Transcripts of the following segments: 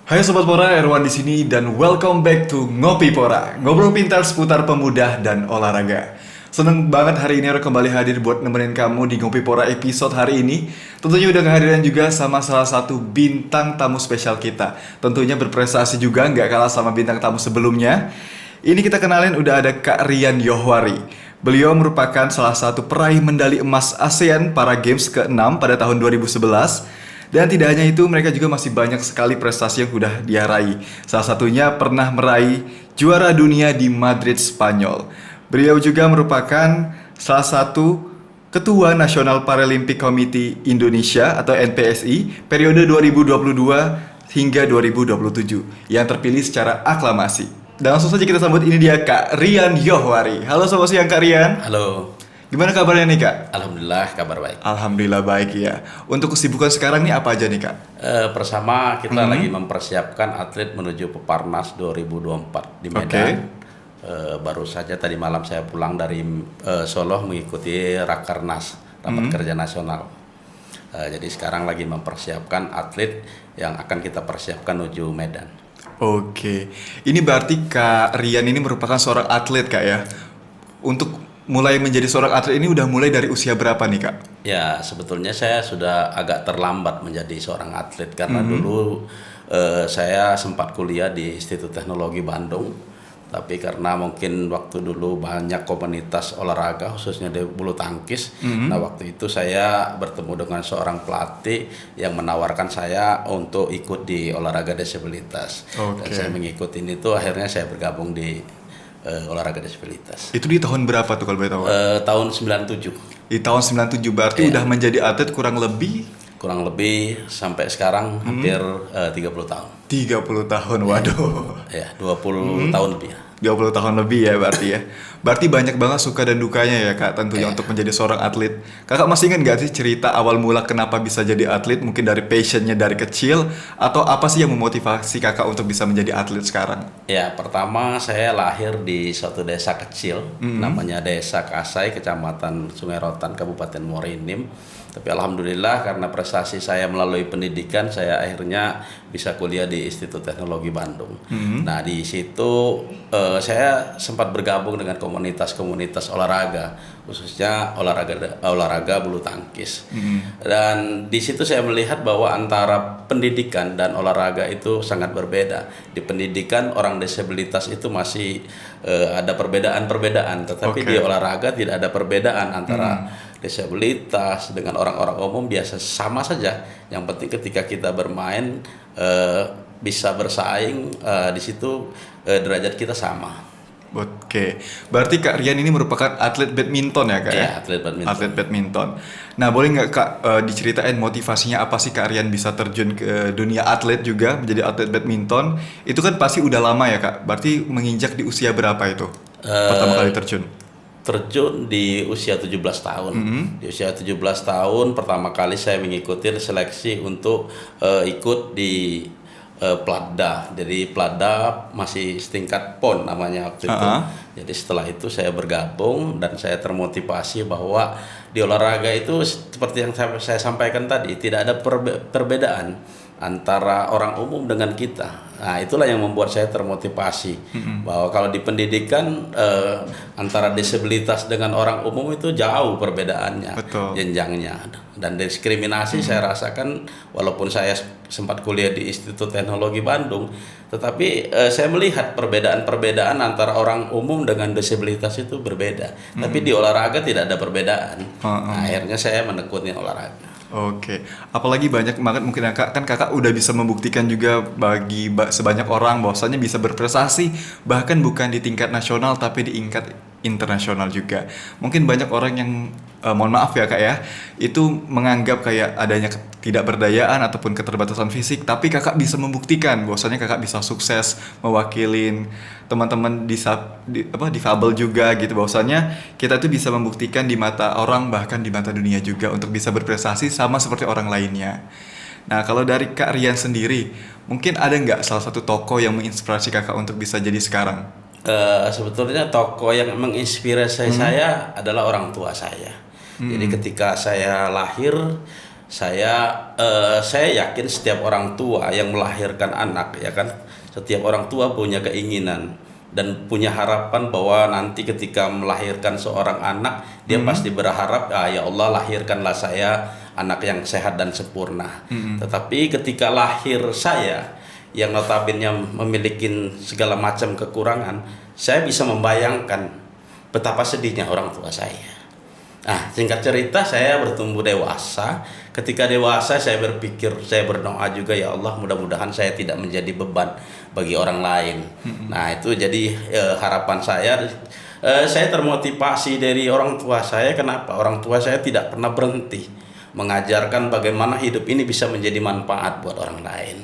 Hai Sobat Pora, Erwan di sini dan welcome back to Ngopi Pora. Ngobrol pintar seputar pemuda dan olahraga. Seneng banget hari ini kembali hadir buat nemenin kamu di Ngopi Pora episode hari ini. Tentunya udah kehadiran juga sama salah satu bintang tamu spesial kita. Tentunya berprestasi juga, nggak kalah sama bintang tamu sebelumnya. Ini kita kenalin udah ada Kak Rian Yohwari. Beliau merupakan salah satu peraih medali emas ASEAN Para Games ke-6 pada tahun 2011. Dan tidak hanya itu, mereka juga masih banyak sekali prestasi yang sudah dia raih. Salah satunya pernah meraih juara dunia di Madrid, Spanyol. Beliau juga merupakan salah satu Ketua Nasional Paralympic Committee Indonesia atau NPSI periode 2022 hingga 2027 yang terpilih secara aklamasi. Dan langsung saja kita sambut, ini dia Kak Rian Yohwari. Halo, selamat siang Kak Rian. Halo. Gimana kabarnya nih Kak? Alhamdulillah kabar baik. Alhamdulillah baik ya. Untuk kesibukan sekarang nih apa aja nih Kak? Pertama kita lagi mempersiapkan atlet menuju Peparnas 2024 di Medan. Oke. Baru saja tadi malam saya pulang dari Solo mengikuti Rakernas, Rapat Kerja Nasional. Jadi sekarang lagi mempersiapkan atlet yang akan kita persiapkan menuju Medan. Oke. Ini berarti Kak Rian ini merupakan seorang atlet Kak ya? Untuk mulai menjadi seorang atlet ini udah mulai dari usia berapa nih Kak? Ya sebetulnya saya sudah agak terlambat menjadi seorang atlet karena dulu saya sempat kuliah di Institut Teknologi Bandung, tapi karena mungkin waktu dulu banyak komunitas olahraga khususnya di bulu tangkis, nah waktu itu saya bertemu dengan seorang pelatih yang menawarkan saya untuk ikut di olahraga disabilitas. Dan saya mengikuti itu, akhirnya saya bergabung di olahraga disabilitas. Itu di tahun berapa tuh kalau boleh tahu? Tahun 97. Di tahun 97 berarti udah menjadi atlet kurang lebih sampai sekarang hampir 30 tahun. 30 tahun, waduh. Ya, 20 tahun lebih. 20 tahun lebih ya berarti ya. Berarti banyak banget suka dan dukanya ya Kak tentunya untuk menjadi seorang atlet. Kakak masih ingat gak sih cerita awal mula kenapa bisa jadi atlet? Mungkin dari passionnya dari kecil, atau apa sih yang memotivasi Kakak untuk bisa menjadi atlet sekarang? Ya, pertama saya lahir di suatu desa kecil, namanya Desa Kasai, Kecamatan Sungai Rotan, Kabupaten Muara Enim. Tapi alhamdulillah karena prestasi saya melalui pendidikan, saya akhirnya bisa kuliah di Institut Teknologi Bandung. Nah di situ saya sempat bergabung dengan komunitas-komunitas olahraga, khususnya olahraga bulu tangkis. Dan di situ saya melihat bahwa antara pendidikan dan olahraga itu sangat berbeda. Di pendidikan orang disabilitas itu masih ada perbedaan-perbedaan, tetapi di olahraga tidak ada perbedaan antara disabilitas dengan orang-orang umum, biasa sama saja. Yang penting ketika kita bermain bisa bersaing, di situ derajat kita sama. Oke, berarti Kak Rian ini merupakan atlet badminton ya Kak? Ya, atlet badminton. Atlet badminton. Nah, boleh nggak Kak diceritain motivasinya apa sih Kak Rian bisa terjun ke dunia atlet juga, menjadi atlet badminton? Itu kan pasti udah lama ya Kak, berarti menginjak di usia berapa itu pertama kali terjun? Terjun di usia 17 tahun. Di usia 17 tahun pertama kali saya mengikuti seleksi untuk ikut di Platda. Jadi Platda masih setingkat PON namanya waktu itu. Jadi setelah itu saya bergabung dan saya termotivasi bahwa di olahraga itu seperti yang saya sampaikan tadi, tidak ada perbedaan antara orang umum dengan kita. Nah itulah yang membuat saya termotivasi bahwa kalau di pendidikan antara disabilitas dengan orang umum itu jauh perbedaannya. Betul. Jenjangnya, dan diskriminasi saya rasakan walaupun saya sempat kuliah di Institut Teknologi Bandung, tetapi saya melihat perbedaan-perbedaan antara orang umum dengan disabilitas itu berbeda. Tapi di olahraga tidak ada perbedaan. Nah, akhirnya saya menekuni olahraga. Oke, apalagi banyak banget mungkin kakak udah bisa membuktikan juga bagi sebanyak orang bahwasanya bisa berprestasi bahkan bukan di tingkat nasional tapi di tingkat internasional juga. Mungkin banyak orang yang mohon maaf ya kak ya, itu menganggap kayak adanya ketidakberdayaan ataupun keterbatasan fisik, tapi kakak bisa membuktikan bahwasanya kakak bisa sukses mewakilin teman-teman difabel juga gitu, bahwasanya kita tuh bisa membuktikan di mata orang bahkan di mata dunia juga untuk bisa berprestasi sama seperti orang lainnya. Nah kalau dari Kak Rian sendiri, mungkin ada nggak salah satu tokoh yang menginspirasi kakak untuk bisa jadi sekarang? Sebetulnya tokoh yang menginspirasi saya adalah orang tua saya. Jadi ketika saya lahir, saya yakin setiap orang tua yang melahirkan anak, ya kan, setiap orang tua punya keinginan dan punya harapan bahwa nanti ketika melahirkan seorang anak, dia pasti berharap, ya Allah, lahirkanlah saya anak yang sehat dan sempurna. Tetapi ketika lahir saya yang notabene memiliki segala macam kekurangan, saya bisa membayangkan betapa sedihnya orang tua saya. Nah, singkat cerita, saya bertumbuh dewasa. Ketika dewasa, saya berpikir, saya berdoa juga, ya Allah, mudah-mudahan saya tidak menjadi beban bagi orang lain. Nah, itu jadi harapan saya. Saya termotivasi dari orang tua saya. Kenapa? Orang tua saya tidak pernah berhenti mengajarkan bagaimana hidup ini bisa menjadi manfaat buat orang lain.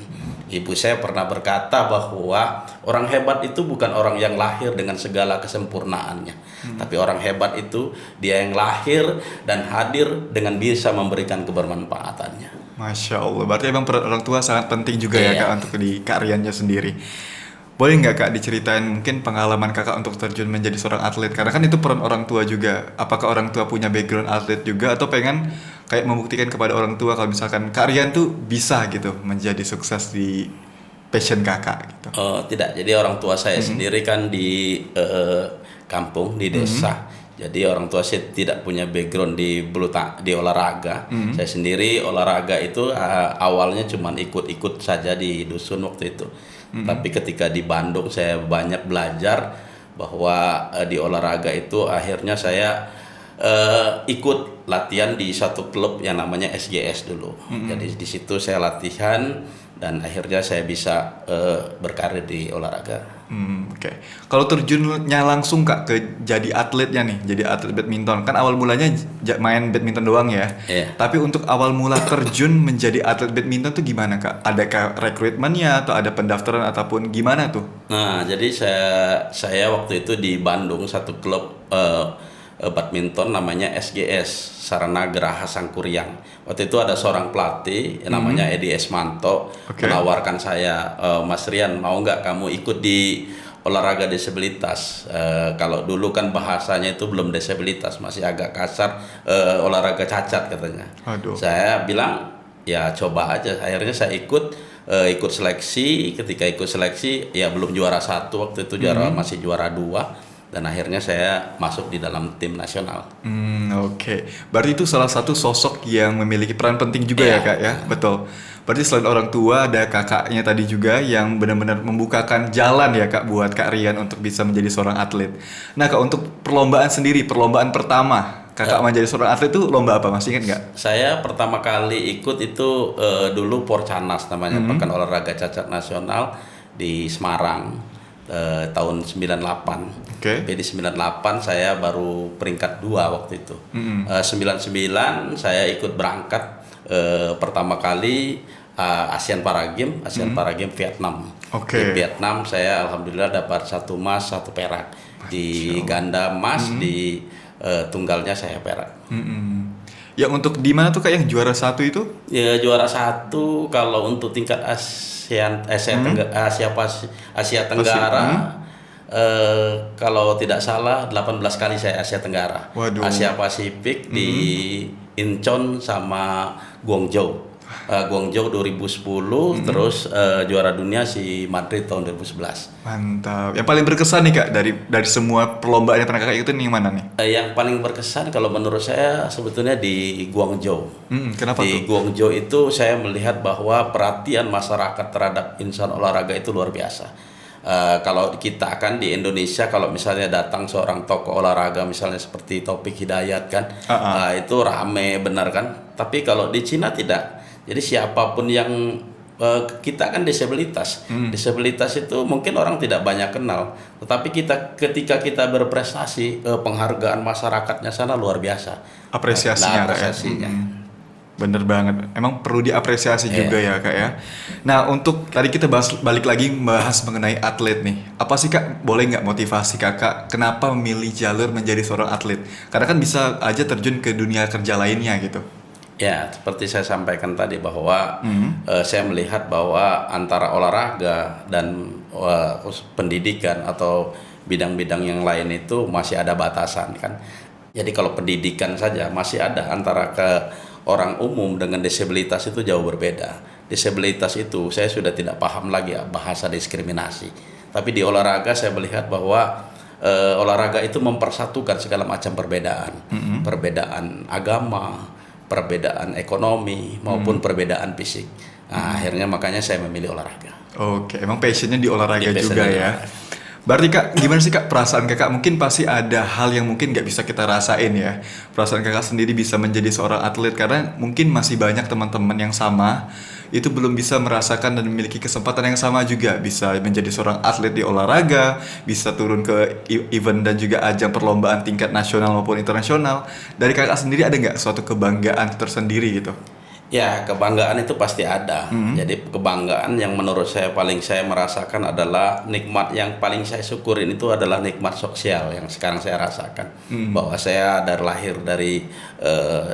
Ibu saya pernah berkata bahwa orang hebat itu bukan orang yang lahir dengan segala kesempurnaannya, tapi orang hebat itu dia yang lahir dan hadir dengan bisa memberikan kebermanfaatannya. Masya Allah, berarti emang peran orang tua sangat penting juga ya Iya. Kak untuk di karyanya sendiri. Boleh nggak Kak diceritain mungkin pengalaman Kakak untuk terjun menjadi seorang atlet? Karena kan itu peran orang tua juga. Apakah orang tua punya background atlet juga atau pengen kayak membuktikan kepada orang tua kalau misalkan Kak Rian tuh bisa gitu menjadi sukses di passion Kakak gitu? Tidak, jadi orang tua saya sendiri kan di kampung, di desa. Jadi orang tua saya tidak punya background di olahraga. Saya sendiri olahraga itu awalnya cuma ikut-ikut saja di dusun waktu itu. Tapi ketika di Bandung saya banyak belajar bahwa di olahraga itu akhirnya saya ikut latihan di satu klub yang namanya SGS dulu. Jadi di situ saya latihan dan akhirnya saya bisa berkarir di olahraga. Oke. Kalau terjunnya langsung Kak ke jadi atletnya nih, jadi atlet badminton. Kan awal mulanya main badminton doang ya. Iya. Tapi untuk awal mula terjun menjadi atlet badminton tuh gimana Kak? Adakah rekrutmennya atau ada pendaftaran ataupun gimana tuh? Nah, jadi saya waktu itu di Bandung satu klub badminton namanya SGS, Sarana Geraha Sangkuriang. Waktu itu ada seorang pelatih yang namanya Edi Esmanto menawarkan saya, Mas Rian, mau nggak kamu ikut di olahraga disabilitas? Kalau dulu kan bahasanya itu belum disabilitas, masih agak kasar, olahraga cacat katanya. Aduh. Saya bilang ya coba aja. Akhirnya saya ikut seleksi. Ketika ikut seleksi ya belum juara satu waktu itu, masih juara dua. Dan akhirnya saya masuk di dalam tim nasional. Oke. Berarti itu salah satu sosok yang memiliki peran penting juga ya Kak ya? Betul. Berarti selain orang tua ada kakaknya tadi juga yang benar-benar membukakan jalan ya Kak buat Kak Rian untuk bisa menjadi seorang atlet. Nah Kak, untuk perlombaan sendiri, perlombaan pertama Kakak menjadi seorang atlet itu lomba apa? Masih ingat nggak? Saya pertama kali ikut itu dulu Porcanas namanya, Pekan Olahraga Cacat Nasional di Semarang. Tahun 98. Jadi 98 saya baru peringkat 2 waktu itu. 99 saya ikut berangkat pertama kali Asian Para Games Vietnam. Di Vietnam saya alhamdulillah dapat 1 emas, 1 perak. Di ganda emas, di tunggalnya saya perak. Yang untuk di mana tuh Kak yang juara 1 itu? Ya, juara 1 kalau untuk tingkat Asia Tenggara, kalau tidak salah 18 kali saya Asia Tenggara. Waduh. Asia Pasifik di Incheon sama Guangzhou. Guangzhou 2010, terus juara dunia si Madrid tahun 2011. Mantap. Yang paling berkesan nih Kak dari semua perlombaan yang pernah Kakak ikutin yang mana nih? Yang paling berkesan kalau menurut saya sebetulnya di Guangzhou. Kenapa Di tuh? Guangzhou itu saya melihat bahwa perhatian masyarakat terhadap insan olahraga itu luar biasa. Kalau kita kan di Indonesia, kalau misalnya datang seorang tokoh olahraga misalnya seperti Taufik Hidayat kan, itu rame benar kan. Tapi kalau di Cina tidak. Jadi siapapun yang kita kan disabilitas, disabilitas itu mungkin orang tidak banyak kenal, tetapi ketika kita berprestasi, penghargaan masyarakatnya sana luar biasa. Apresiasinya Kak ya? Apresiasinya. Bener banget, emang perlu diapresiasi juga ya Kak ya. Nah untuk tadi kita balik lagi membahas mengenai atlet nih. Apa sih Kak, boleh nggak motivasi Kakak kenapa memilih jalur menjadi seorang atlet? Karena kan bisa aja terjun ke dunia kerja lainnya gitu. Ya, seperti saya sampaikan tadi bahwa saya melihat bahwa antara olahraga dan pendidikan atau bidang-bidang yang lain itu masih ada batasan kan. Jadi kalau pendidikan saja masih ada antara ke orang umum dengan disabilitas itu jauh berbeda. Disabilitas itu saya sudah tidak paham lagi ya, bahasa diskriminasi. Tapi di olahraga saya melihat bahwa olahraga itu mempersatukan segala macam perbedaan, perbedaan agama, perbedaan ekonomi maupun perbedaan fisik. Nah, akhirnya makanya saya memilih olahraga. Oke, emang passionnya di olahraga Di juga passionnya di ya. olahraga. Berarti Kak, gimana sih Kak perasaan Kakak? Mungkin pasti ada hal yang mungkin nggak bisa kita rasain ya. Perasaan Kakak sendiri bisa menjadi seorang atlet karena mungkin masih banyak teman-teman yang sama itu belum bisa merasakan dan memiliki kesempatan yang sama juga bisa menjadi seorang atlet di olahraga, bisa turun ke event dan juga ajang perlombaan tingkat nasional maupun internasional. Dari Kakak sendiri ada nggak suatu kebanggaan tersendiri gitu? Ya, kebanggaan itu pasti ada. Jadi kebanggaan yang menurut saya paling saya merasakan adalah nikmat yang paling saya syukurin itu adalah nikmat sosial yang sekarang saya rasakan. Bahwa saya dari lahir dari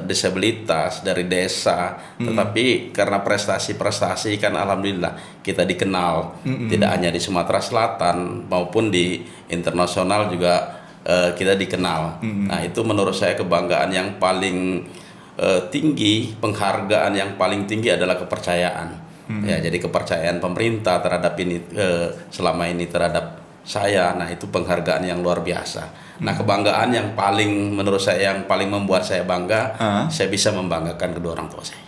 disabilitas, dari desa, tetapi karena prestasi-prestasi kan alhamdulillah kita dikenal tidak hanya di Sumatera Selatan maupun di internasional juga kita dikenal. Nah, itu menurut saya kebanggaan yang paling tinggi, penghargaan yang paling tinggi adalah kepercayaan. Ya, jadi kepercayaan pemerintah terhadap ini selama ini terhadap saya. Nah, itu penghargaan yang luar biasa. Nah, kebanggaan yang paling menurut saya yang paling membuat saya bangga, saya bisa membanggakan kedua orang tua saya.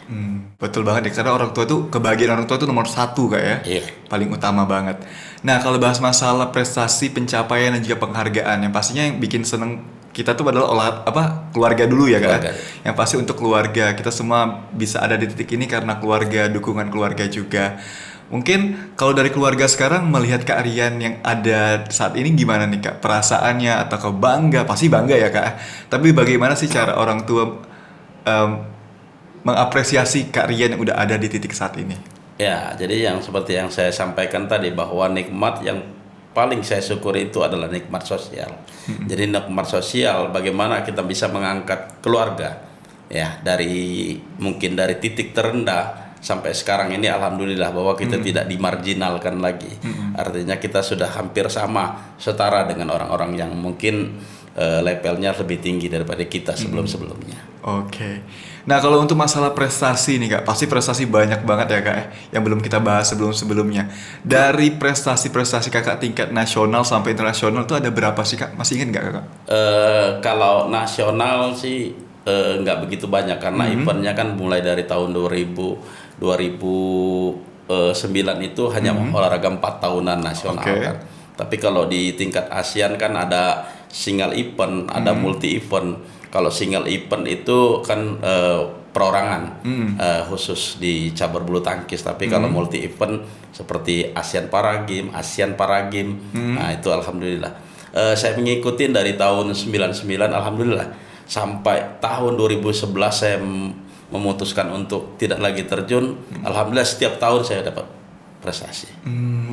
Betul banget ya, karena orang tua tuh kebahagiaan orang tua tuh nomor satu Kak ya. Iya. Paling utama banget. Nah, kalau bahas masalah prestasi, pencapaian dan juga penghargaan, yang pastinya yang bikin seneng kita tuh adalah keluarga dulu ya Kak. Keluarga. Yang pasti untuk keluarga, kita semua bisa ada di titik ini karena keluarga, dukungan keluarga juga. Mungkin kalau dari keluarga sekarang melihat Kak Rian yang ada saat ini gimana nih Kak? Perasaannya atau bangga? Pasti bangga ya Kak. Tapi bagaimana sih cara orang tua mengapresiasi Kak Rian yang udah ada di titik saat ini? Ya, jadi yang seperti yang saya sampaikan tadi bahwa nikmat yang paling saya syukuri itu adalah nikmat sosial. Jadi nikmat sosial bagaimana kita bisa mengangkat keluarga ya dari mungkin dari titik terendah sampai sekarang ini alhamdulillah bahwa kita tidak dimarginalkan lagi. Artinya kita sudah hampir sama setara dengan orang-orang yang mungkin levelnya lebih tinggi daripada kita sebelum-sebelumnya. Oke. Nah, kalau untuk masalah prestasi nih Kak, pasti prestasi banyak banget ya Kak ya, yang belum kita bahas sebelum-sebelumnya. Dari prestasi-prestasi Kakak tingkat nasional sampai internasional itu ada berapa sih Kak? Masih ingat nggak Kakak? Kalau nasional sih nggak begitu banyak karena eventnya kan mulai dari tahun 2009 itu hanya olahraga 4 tahunan nasional kan. Tapi kalau di tingkat ASEAN kan ada single event, ada multi event. Kalau single event itu kan perorangan khusus di cabur bulu tangkis. Tapi kalau multi event seperti ASEAN Para Games, nah itu alhamdulillah. Saya mengikuti dari tahun 99 alhamdulillah sampai tahun 2011 saya memutuskan untuk tidak lagi terjun. Alhamdulillah setiap tahun saya dapat prestasi.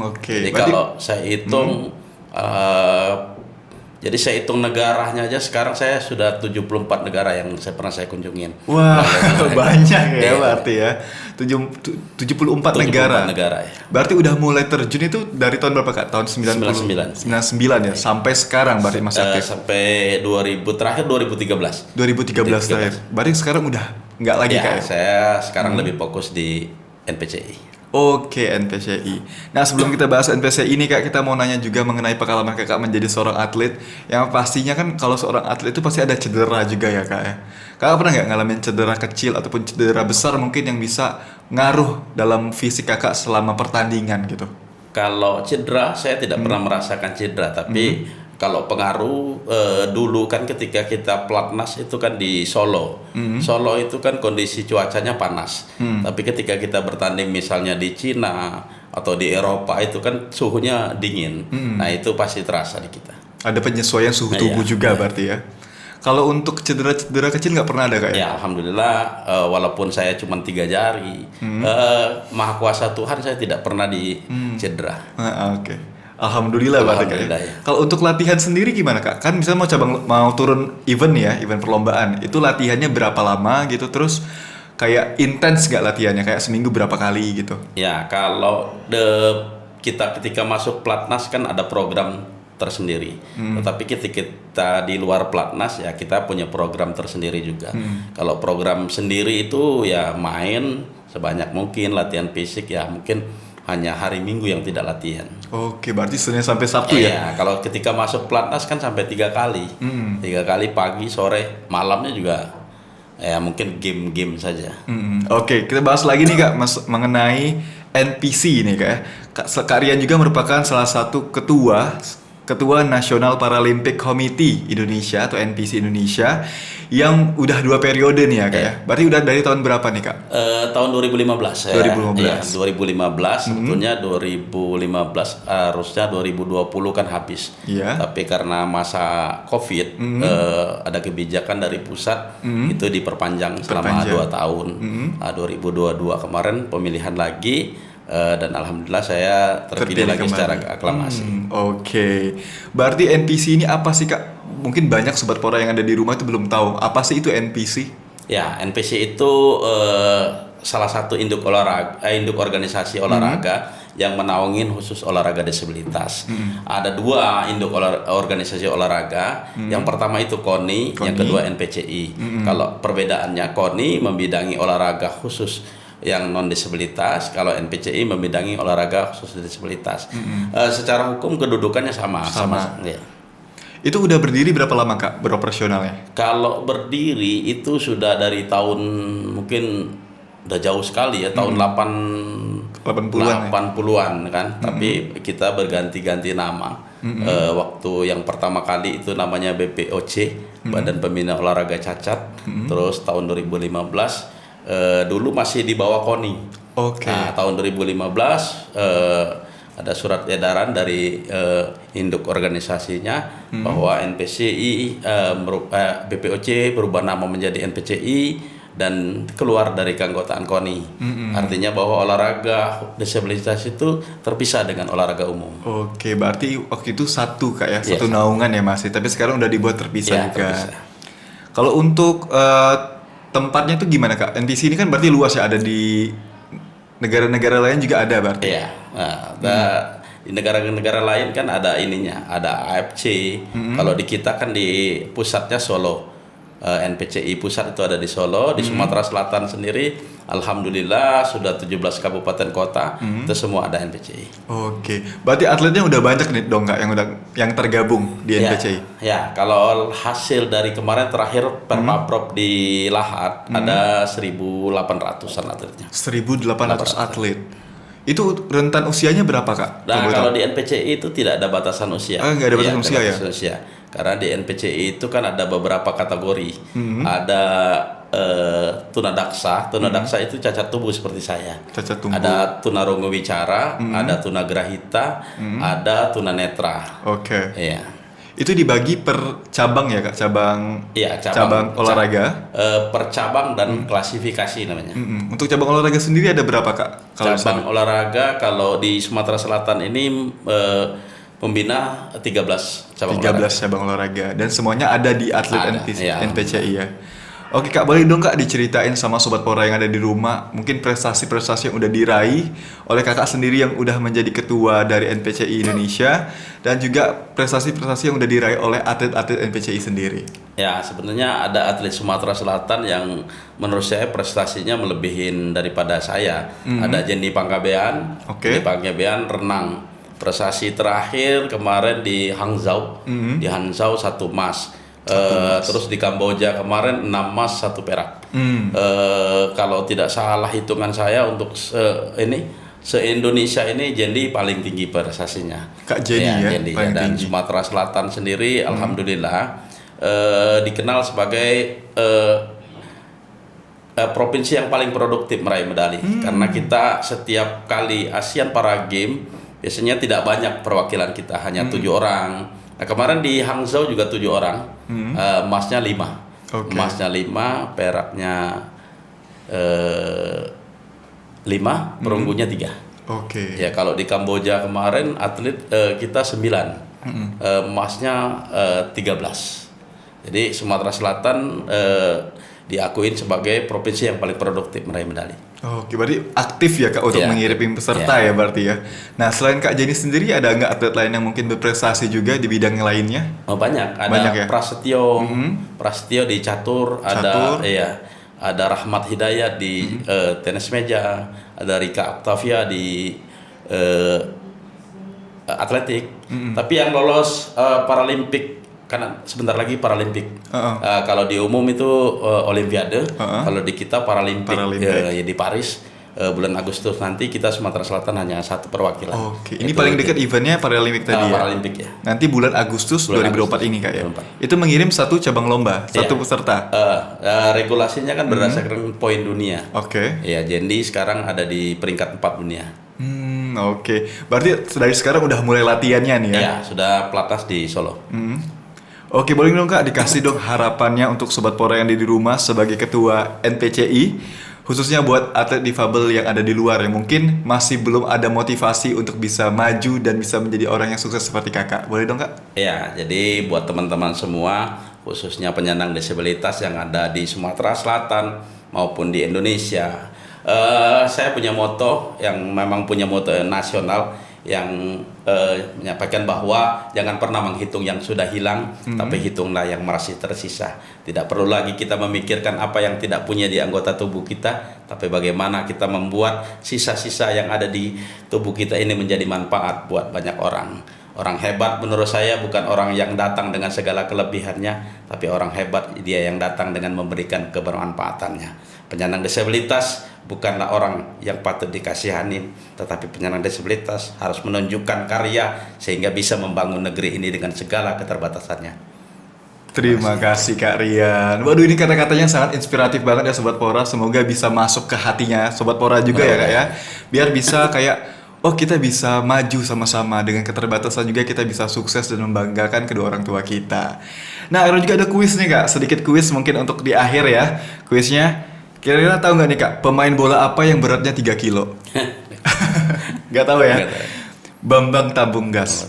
Oke. Jadi kalau saya hitung jadi saya hitung negaranya aja sekarang saya sudah 74 negara yang pernah saya kunjungin. Wah, banyak ya Iya. berarti ya. 74 negara. negara ya. Berarti udah mulai terjun itu dari tahun berapa Kak? Tahun 99. 99 ya. Sampai sekarang berarti masih aktif. Sampai 2000 terakhir 2013. 2013 terakhir. Berarti sekarang udah nggak lagi Ya, Kak ya? saya sekarang lebih fokus di NPCI. Oke, NPCI. Nah, sebelum kita bahas NPCI ini Kak, kita mau nanya juga mengenai pengalaman Kakak menjadi seorang atlet. Yang pastinya kan kalau seorang atlet itu pasti ada cedera juga ya Kak ya. Kakak pernah nggak ngalamin cedera kecil ataupun cedera besar mungkin yang bisa ngaruh dalam fisik Kakak selama pertandingan gitu? Kalau cedera saya tidak pernah merasakan cedera, tapi kalau pengaruh dulu kan ketika kita pelatnas itu kan di Solo. Solo itu kan kondisi cuacanya panas. Tapi ketika kita bertanding misalnya di Cina atau di Eropa itu kan suhunya dingin. Nah, itu pasti terasa di kita. Ada penyesuaian suhu tubuh juga berarti ya. Kalau untuk cedera-cedera kecil nggak pernah ada Kak ya? Ya, alhamdulillah walaupun saya cuma 3 jari, Maha Kuasa Tuhan saya tidak pernah di cedera. Oke. Alhamdulillah berarti Kak ya. Alhamdulillah, ya. Kalau untuk latihan sendiri gimana Kak? Kan misalnya mau turun event ya, event perlombaan. Itu latihannya berapa lama gitu? Terus kayak intens nggak latihannya? Kayak seminggu berapa kali gitu? Ya, kalau kita ketika masuk pelatnas kan ada program tersendiri. Tetapi ketika kita di luar pelatnas ya kita punya program tersendiri juga. Kalau program sendiri itu ya main sebanyak mungkin, latihan fisik ya mungkin hanya hari Minggu yang tidak latihan. Oke, berarti Senin sampai Sabtu ya? Iya, kalau ketika masuk pelatnas kan sampai 3 kali. 3 kali pagi, sore, malamnya juga ya mungkin game-game saja. Oke, kita bahas lagi nih Kak, mengenai NPC nih Kak ya. Kak Rian juga merupakan salah satu ketua National Paralympic Committee Indonesia atau NPC Indonesia yang udah 2 periode nih ya Kak ya. Berarti udah dari tahun berapa nih Kak? Tahun 2015 ya. 2015. Iya, 2015 sebetulnya 2015 harusnya 2020 kan habis. Iya. Tapi karena masa Covid ada kebijakan dari pusat itu diperpanjang selama 2 tahun. 2022 kemarin pemilihan lagi dan alhamdulillah saya terpilih lagi kembali secara aklamasi. Oke. Berarti NPC ini apa sih Kak? Mungkin banyak sobat Pora yang ada di rumah itu belum tahu. Apa sih itu NPC? Ya, NPC itu salah satu induk organisasi olahraga yang menaungin khusus olahraga disabilitas. Ada 2 induk organisasi olahraga. Yang pertama itu KONI, yang kedua NPCI. Kalau perbedaannya, KONI membidangi olahraga khusus yang non disabilitas, kalau NPCI membidangi olahraga khusus disabilitas. Secara hukum kedudukannya sama. Ya. Itu udah berdiri berapa lama Kak beroperasionalnya? Kalau berdiri itu sudah dari tahun mungkin udah jauh sekali ya, tahun 80-an kan. Tapi kita berganti-ganti nama. Waktu yang pertama kali itu namanya BPOC, Badan Pembina Olahraga Cacat. Terus tahun 2015 dulu masih di bawah KONI. Nah, tahun 2015 ada surat edaran dari induk organisasinya bahwa NPCI BPOC berubah nama menjadi NPCI dan keluar dari keanggotaan KONI. Artinya bahwa olahraga disabilitas itu terpisah dengan olahraga umum. Oke, berarti waktu itu satu Kak ya, satu naungan ya masih, tapi sekarang udah dibuat terpisah juga. Kalau untuk tempatnya itu gimana Kak? NPC ini kan berarti luas ya, ada di negara-negara lain juga ada berarti? Iya, di negara-negara lain kan ada ininya, ada AFC. Kalau di kita kan di pusatnya Solo. NPCI pusat itu ada di Solo, di Sumatera Selatan sendiri alhamdulillah sudah 17 kabupaten kota itu semua ada NPCI. Oke, berarti atletnya udah banyak nih dong Kak yang tergabung di NPCI. Ya, kalau hasil dari kemarin terakhir Perpaprop di Lahat ada 1.800-an atletnya. 1.800 atlet. Itu rentan usianya berapa Kak? Nah, kalau di NPCI itu tidak ada batasan usia. Nggak ada batasan usia ya? Usia. Karena di NPCI itu kan ada beberapa kategori. Ada tunadaksa. Tunadaksa itu cacat tubuh seperti saya. Cacat tubuh. Ada tunarungu wicara, ada tunagrahita, ada tunanetra. Oke. Iya. Itu dibagi per cabang ya Kak? Cabang olahraga? Per cabang dan klasifikasi namanya. Untuk cabang olahraga sendiri ada berapa Kak? Cabang olahraga kalau di Sumatera Selatan ini pembina 13 cabang olahraga. Dan semuanya ada di atlet NPCI ya. Oke Kak, boleh dong Kak diceritain sama Sobat Pora yang ada di rumah, mungkin prestasi-prestasi yang udah diraih oleh Kakak sendiri yang udah menjadi ketua dari NPCI Indonesia, dan juga prestasi-prestasi yang udah diraih oleh atlet-atlet NPCI sendiri. Ya, sebenarnya ada atlet Sumatera Selatan yang menurut saya prestasinya melebihin daripada saya. Ada Jendi Panggabean, Jendi Panggabean renang. Prestasi terakhir kemarin di Hangzhou, di Hangzhou 1 emas. Terus di Kamboja kemarin 6 emas 1 perak. Kalau tidak salah hitungan saya untuk se-Indonesia ini Jendi paling tinggi prestasinya. Kak Jendi Jendi, paling dan tinggi. Sumatera Selatan sendiri alhamdulillah dikenal sebagai provinsi yang paling produktif meraih medali. Karena kita setiap kali ASEAN Para Games biasanya tidak banyak perwakilan kita, hanya 7 orang. Nah, kemarin di Hangzhou juga 7 orang, emasnya 5, emasnya 5, peraknya 5, perunggunya 3. Ya, kalau di Kamboja kemarin atlet kita 9, emasnya 13. Jadi Sumatera Selatan diakuin sebagai provinsi yang paling produktif meraih medali. Oke, berarti aktif ya Kak untuk Iya. mengirim peserta Iya. ya berarti ya. Nah, selain Kak Jenny sendiri ada nggak atlet lain yang mungkin berprestasi juga di bidang lainnya? Oh, banyak. Ada Banyak ya? Prasetyo di catur, Catur. ada Rahmat Hidayat di tenis meja, ada Rika Octavia di eh, atletik. Tapi yang lolos Paralimpik, karena sebentar lagi Paralimpik. Kalau di umum itu Olimpiade, kalau di kita Paralimpik, ya di Paris bulan Agustus nanti. Kita Sumatera Selatan hanya satu perwakilan. Oke, ini paling dekat eventnya Paralimpik tadi ya? Paralimpik ya. Nanti bulan Agustus 2024 ini Kak ya? 2024. Itu mengirim satu cabang lomba, satu Iya. peserta? Regulasinya kan berdasarkan poin dunia. Oke. Ya, Jendi sekarang ada di peringkat 4 dunia. Oke. Berarti dari sekarang udah mulai latihannya nih ya? Ya, sudah pelatnas di Solo. Oke, boleh dong Kak dikasih dong harapannya untuk Sobat Pora yang ada di rumah sebagai ketua NPCI, khususnya buat atlet difabel yang ada di luar yang mungkin masih belum ada motivasi untuk bisa maju dan bisa menjadi orang yang sukses seperti Kakak. Boleh dong Kak? Ya, jadi buat teman-teman semua, khususnya penyandang disabilitas yang ada di Sumatera Selatan maupun di Indonesia, saya punya moto yang memang punya moto nasional yang menyampaikan bahwa jangan pernah menghitung yang sudah hilang, tapi hitunglah yang masih tersisa. Tidak perlu lagi kita memikirkan apa yang tidak punya di anggota tubuh kita, tapi bagaimana kita membuat sisa-sisa yang ada di tubuh kita ini menjadi manfaat buat banyak orang. Orang hebat menurut saya bukan orang yang datang dengan segala kelebihannya, tapi orang hebat dia yang datang dengan memberikan kebermanfaatannya. Penyandang disabilitas bukanlah orang yang patut dikasihanin, tetapi penyandang disabilitas harus menunjukkan karya sehingga bisa membangun negeri ini dengan segala keterbatasannya. Terima kasih Kak Rian. Waduh, ini kata-katanya sangat inspiratif banget ya Sobat Pora. Semoga bisa masuk ke hatinya Sobat Pora juga ya Kak ya. Biar bisa kayak, oh kita bisa maju sama-sama. Dengan keterbatasan juga kita bisa sukses dan membanggakan kedua orang tua kita. Nah, juga ada kuis nih Kak. Sedikit kuis mungkin untuk di akhir ya. Kuisnya, kira-kira tahu nggak nih Kak, pemain bola apa yang beratnya 3 kilo? Nggak tahu ya? Nggak tahu. Bambang Tabung Gas.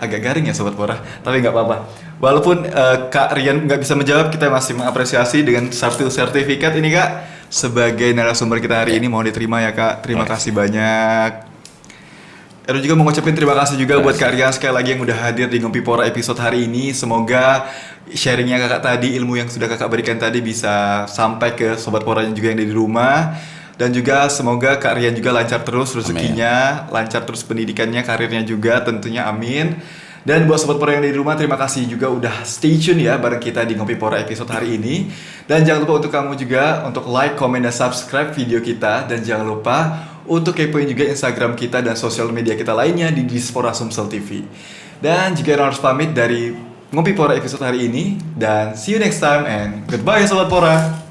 Agak garing ya Sobat Pora, tapi nggak apa-apa. Walaupun Kak Rian nggak bisa menjawab, kita masih mengapresiasi dengan satu sertifikat ini Kak. Sebagai narasumber kita hari ini, mohon diterima ya Kak. Terima kasih banyak. juga mau ngucapin terima kasih juga buat Kak Rian sekali lagi yang udah hadir di Ngopi Pora episode hari ini. Semoga sharingnya kakak tadi, ilmu yang sudah kakak berikan tadi bisa sampai ke Sobat Pora juga yang ada di rumah. Dan juga semoga Kak Rian juga lancar terus rezekinya, lancar terus pendidikannya, karirnya juga tentunya, amin. Dan buat Sobat Pora yang ada di rumah, terima kasih juga udah stay tune ya bareng kita di Ngopi Pora episode hari ini. Dan jangan lupa untuk kamu juga untuk like, comment, dan subscribe video kita. Dan jangan lupa untuk kepoin juga Instagram kita dan sosial media kita lainnya di Dispora Sumsel TV. Dan juga harus pamit dari Ngopi Pora episode hari ini. Dan see you next time and goodbye Sobat Pora.